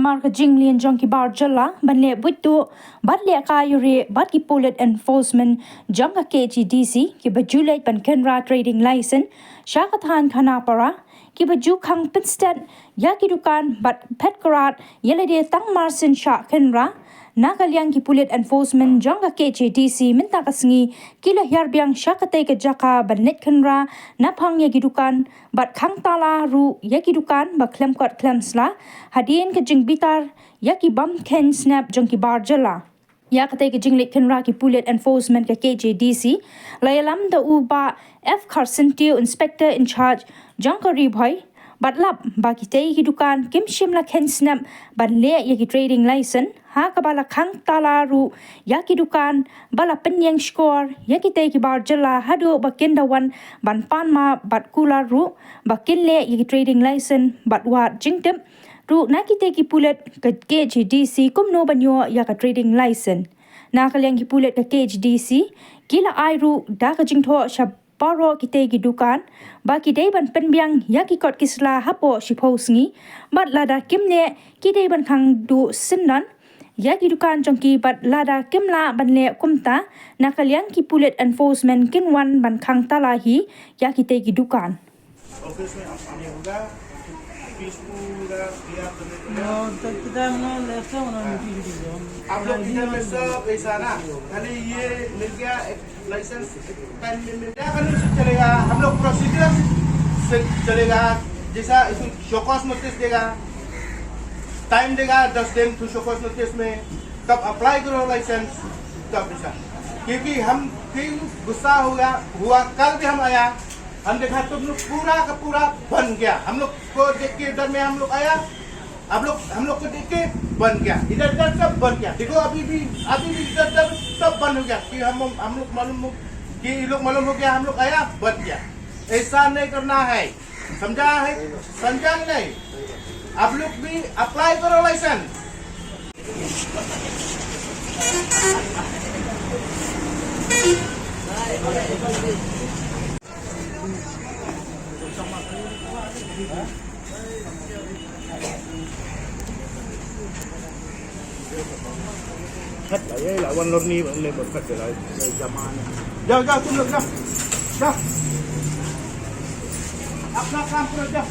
Namar ka jinglian jong ki bar jala banle butu batle kayure bat ki bullet enforcement jong ka KGDC ki bajulai pan kenra trading license shakathan khana para ki baju khang pinstat ya ki dukan bat petkarat yelede tang marsin sha kenra Nakalyang ki pulit enforcement jong ka KGDC minta kasngi kila herbiang syakate ke jaka banet kenra napang ya gidukan bat khang tala ru ya gidukan ba klem kot klemsla hadien ke jing bitar ya ki bam ken snap jong ki bar jala ya kate ke jing lit kenra ki pulit enforcement ka KGDC layalam da uba F Carson Teo inspector in charge jong ka ribhoi Batlap bagi tei hidukan kim shimla ken snap ban le ya ki trading license ha kabala khang talaru ya ki dukan bala penyang score ya ki tei ki bar jala hadu bakin dawan ban pan ma bat kula ru bakin le ya ki trading license bat wat jingtem ru na ki tei ki pulet ka KGDC kum no banyo ya ka trading license na kalyang ki pulet ka KGDC kila ai ru da ka jingtho shab Paro kita gi dukan ba ki dei ban penbiang ya ki kot kisla hapo shiposngi bat lada kimne ki dei ban khang du sinnan ya ki dukan jongki bat lada kimla ban le kumta nakalyang ki pulit enforcement kinwan ban khang talahi ya ki tei gi dukan office में आने होगा पीसफुल आप लोग इधर में सब ऐसा ना खाली ये मिल गया लाइसेंस टाइम में मिल गया कानून से चलेगा हम लोग प्रोसीजर से चलेगा जैसा इसमें शोकॉस नोटिस देगा टाइम देगा 10 दिन तो शोकॉस नोटिस में तब अप्लाई करो लाइसेंस तब ऐसा क्योंकि हम क्यों गुस्सा हुआ कल भी हम आया हम देखा तुम लोग पूरा का पूरा बन गया हम लोग को देख के इधर में हम लोग आया हम लोग को देख के बन गया इधर सब बन गया देखो अभी भी इधर सब बन हो गया कि हम लोग मालूम कि ये लोग मालूम हो गया हम लोग आया बन गया ऐसा नहीं करना है समझा नहीं आप लोग भी अप्लाई करो licence Hết lại quanh lon ni lên một phật lại zaman जाओ तुम लोग जाओ अपना काम करो जाओ